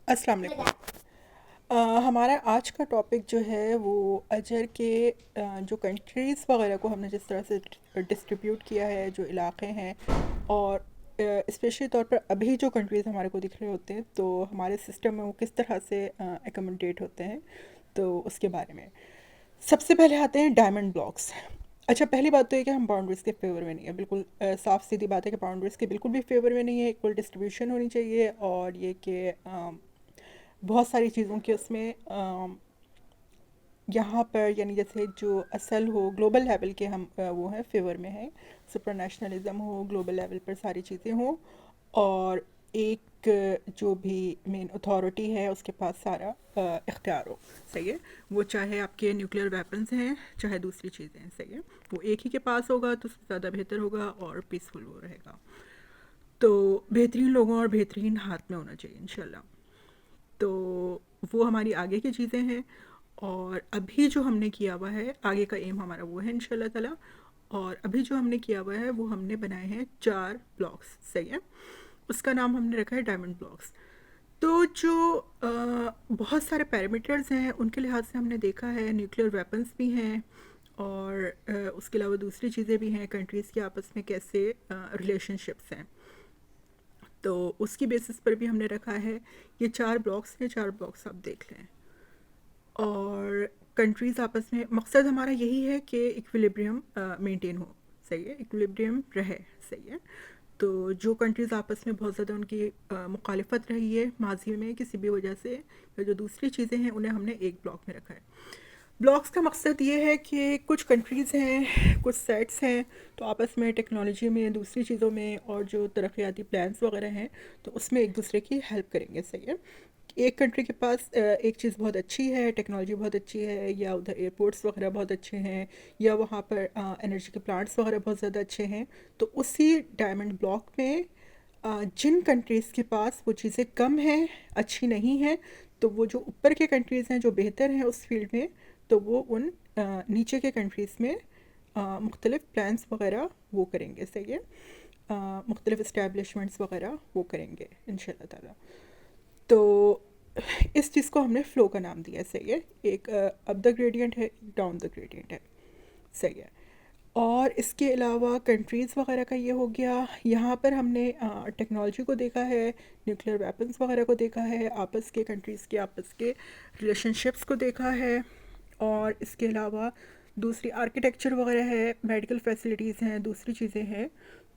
अस्सलाम वालेकुम। हमारा आज का टॉपिक जो है वो अजहर के जो कंट्रीज़ वगैरह को हमने जिस तरह से डिस्ट्रीब्यूट किया है, जो इलाक़े हैं, और स्पेशली तौर पर अभी जो कंट्रीज़ हमारे को दिख रहे होते हैं तो हमारे सिस्टम में वो किस तरह से एकोमोडेट होते हैं, तो उसके बारे में सबसे पहले आते हैं डायमंड ब्लॉक्स। अच्छा, पहली बात तो ये कि हम बाउंड्रीज़ के फेवर में नहीं है, बिल्कुल साफ़ सीधी बात है कि बाउंड्रीज़ के बिल्कुल भी फेवर में नहीं है। इक्वल डिस्ट्रीब्यूशन होनी चाहिए, और ये कि बहुत सारी चीज़ों के उसमें यहाँ पर यानी जैसे जो असल हो ग्लोबल लेवल के हम वो हैं फेवर में हैं। सुपरनेशनलिज्म हो, ग्लोबल लेवल पर सारी चीज़ें हों, और एक जो भी मेन अथॉरिटी है उसके पास सारा इख्तियार हो। सही है, वो चाहे आपके न्यूक्लियर वेपन्स हैं चाहे दूसरी चीज़ें हैं। सही है, वो एक ही के पास होगा तो ज़्यादा बेहतर होगा और पीसफुल वो रहेगा। तो बेहतरीन लोगों और बेहतरीन हाथ में होना चाहिए इंशाल्लाह। तो वो हमारी आगे की चीज़ें हैं, और अभी जो हमने किया हुआ है आगे का एम हमारा वो है इंशाल्लाह ताला। और अभी जो हमने किया हुआ है वो हमने बनाए हैं 4 ब्लॉक्स। सही है, उसका नाम हमने रखा है डायमंड ब्लॉक्स। तो जो बहुत सारे पैरामीटर्स हैं उनके लिहाज से हमने देखा है न्यूक्लियर वेपन्स भी हैं, और उसके अलावा दूसरी चीज़ें भी हैं, कंट्रीज़ के आपस में कैसे रिलेशनशिप्स हैं। तो उसकी बेसिस पर भी हमने रखा है ये 4 ब्लॉक्स हैं। 4 ब्लॉक्स आप देख लें, और कंट्रीज़ आपस में मकसद हमारा यही है कि इक्विलिब्रियम मेंटेन हो। सही है, इक्विलिब्रियम रहे। सही है, तो जो कंट्रीज़ आपस में बहुत ज़्यादा उनकी मुखालिफत रही है माजी में किसी भी वजह से, या जो दूसरी चीज़ें हैं उन्हें हमने एक ब्लॉक में रखा है। ब्लॉक्स का मकसद ये है कि कुछ कंट्रीज़ हैं, कुछ सेट्स हैं, तो आपस में टेक्नोलॉजी में, दूसरी चीज़ों में, और जो तरक्याती प्लान्स वगैरह हैं तो उसमें एक दूसरे की हेल्प करेंगे। सही है, एक कंट्री के पास एक चीज़ बहुत अच्छी है, टेक्नोलॉजी बहुत अच्छी है, या उधर एयरपोर्ट्स वगैरह बहुत अच्छे हैं, या वहाँ पर एनर्जी के प्लांट्स वगैरह बहुत ज़्यादा अच्छे हैं, तो उसी डायमंड ब्लॉक में जिन कंट्रीज़ के पास वो चीज़ें कम हैं, अच्छी नहीं हैं, तो वो जो ऊपर के कंट्रीज़ हैं जो बेहतर हैं उस फील्ड में, तो वो उन नीचे के कंट्रीज़ में मुख्तलिफ प्लान्स वगैरह वो करेंगे। सही है, मुख्तलिफ इस्टेब्लिशमेंट्स वगैरह वो करेंगे इंशाल्लाह ताला। तो इस चीज़ को हमने फ़्लो का नाम दिया है। सही है, एक अप द ग्रेडियंट है, डाउन द ग्रेडियंट है। सही है, और इसके अलावा कंट्रीज़ वगैरह का ये हो गया। यहाँ पर हमने टेक्नोलॉजी को देखा है, न्यूक्लियर वेपन्स वगैरह को देखा है, आपस के कंट्रीज़ के आपस के रिलेशनशिप्स को देखा है, और इसके अलावा दूसरी आर्किटेक्चर वगैरह है, मेडिकल फैसिलिटीज़ हैं, दूसरी चीज़ें हैं।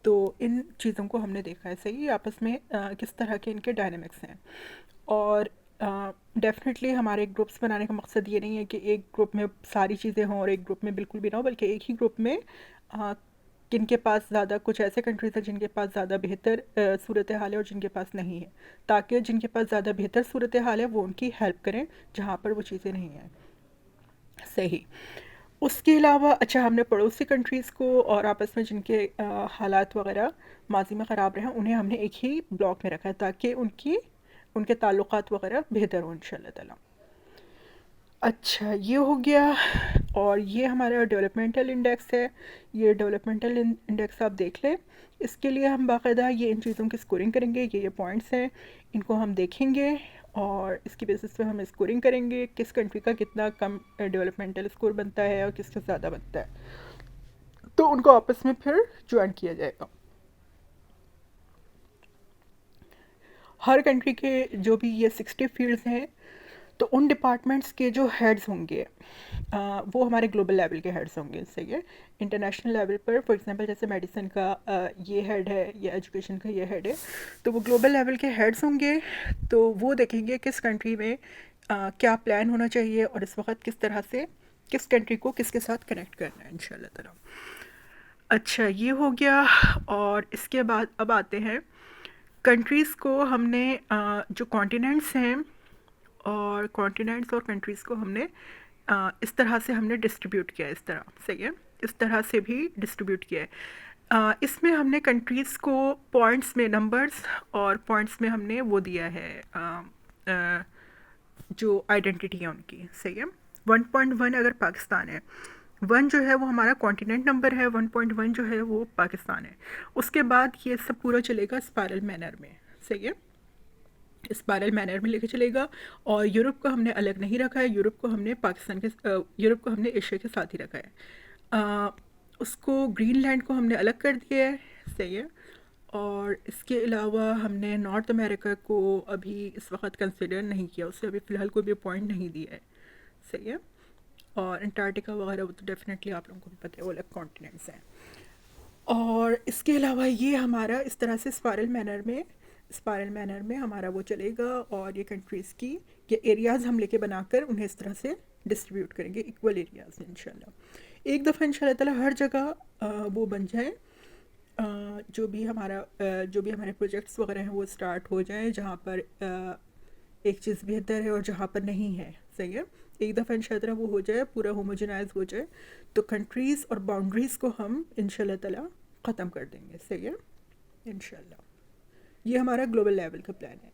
तो इन चीज़ों को हमने देखा है। सही है, आपस में किस तरह के इनके डायनामिक्स हैं। और डेफ़िनेटली हमारे ग्रुप्स बनाने का मकसद ये नहीं है कि एक ग्रुप में सारी चीज़ें हों और एक ग्रुप में बिल्कुल भी ना हो, बल्कि एक ही ग्रुप में किनके पास ज़्यादा, कुछ ऐसे कंट्रीज़ हैं जिनके पास ज़्यादा बेहतर सूरत हाल है और जिनके पास नहीं है, ताकि जिनके पास ज़्यादा बेहतर सूरत हाल है वो उनकी हेल्प करें जहाँ पर वो चीज़ें नहीं हैं। सही, उसके अलावा अच्छा, हमने पड़ोसी कंट्रीज़ को और आपस में जिनके हालात वगैरह माजी में ख़राब रहे हैं उन्हें हमने एक ही ब्लॉक में रखा है, ताकि उनके ताल्लुकात वगैरह बेहतर हो इंशाल्लाह ताला। अच्छा, ये हो गया। और ये हमारा डेवलपमेंटल इंडेक्स है। ये डेवलपमेंटल इंडेक्स आप देख लें। इसके लिए हम बाकायदा ये इन चीज़ों की स्कोरिंग करेंगे। ये पॉइंट्स हैं, इनको हम देखेंगे, और इसकी बेसिस पे हम स्कोरिंग करेंगे किस कंट्री का कितना कम डेवलपमेंटल स्कोर बनता है और किसका ज़्यादा बनता है, तो उनको आपस में फिर ज्वाइन किया जाएगा। हर कंट्री के जो भी ये 60 फील्ड्स हैं, तो उन डिपार्टमेंट्स के जो हेड्स होंगे वो हमारे ग्लोबल लेवल के हेड्स होंगे। सही है, इंटरनेशनल लेवल पर फॉर एग्जांपल जैसे मेडिसिन का ये हेड है या एजुकेशन का ये हेड है, तो वो ग्लोबल लेवल के हेड्स होंगे। तो वो देखेंगे किस कंट्री में क्या प्लान होना चाहिए और इस वक्त किस तरह से किस कंट्री को किसके साथ कनेक्ट करना है इंशाल्लाह ताला। अच्छा, ये हो गया। और इसके बाद अब आते हैं कंट्रीज़ को हमने जो कॉन्टिनेंट्स हैं, और कॉन्टिनेंट्स और कंट्रीज़ को हमने इस तरह से हमने डिस्ट्रीब्यूट किया है। इस तरह सही है, इस तरह से भी डिस्ट्रीब्यूट किया है। इसमें हमने कंट्रीज़ को पॉइंट्स में नंबर्स और पॉइंट्स में हमने वो दिया है अ, जो आइडेंटिटी है उनकी। सही है, 1.1 अगर पाकिस्तान है, 1 जो है वो हमारा कॉन्टिनेंट नंबर है, 1.1 जो है वो पाकिस्तान है। उसके बाद ये सब पूरा चलेगा स्पाइरल मैनर में। सही है, स्पायरल मैनर में लेके चलेगा। और यूरोप को हमने अलग नहीं रखा है, यूरोप को हमने यूरोप को हमने एशिया के साथ ही रखा है। अ, उसको ग्रीनलैंड को हमने अलग कर दिया है, सही है। और इसके अलावा हमने नॉर्थ अमेरिका को अभी इस वक्त कंसिडर नहीं किया, उससे अभी फ़िलहाल कोई भी पॉइंट नहीं दिया है, सही है। और अंटार्कटिका वगैरह वो तो डेफिनेटली आप लोगों को भी पता है, वो अलग कॉन्टिनेंट्स हैं। और इसके अलावा ये हमारा इस तरह से स्पायरल मैनर में हमारा वो चलेगा। और ये कंट्रीज़ की ये एरियाज़ हम लेके बनाकर उन्हें इस तरह से डिस्ट्रीब्यूट करेंगे, इक्वल एरियाज़ इंशाल्लाह। एक दफ़ा इंशाल्लाह ताला हर जगह वो बन जाए, जो भी हमारे प्रोजेक्ट्स वगैरह हैं वो स्टार्ट हो जाए, जहाँ पर एक चीज़ बेहतर है और जहाँ पर नहीं है, सही है। एक दफ़ा इंशाल्लाह वो हो जाए, पूरा होमोजेनाइज हो जाए, तो कंट्रीज़ और बाउंड्रीज़ को हम इंशाल्लाह ताला ख़त्म कर देंगे, सही है इंशाल्लाह। ये हमारा ग्लोबल लेवल का प्लान है।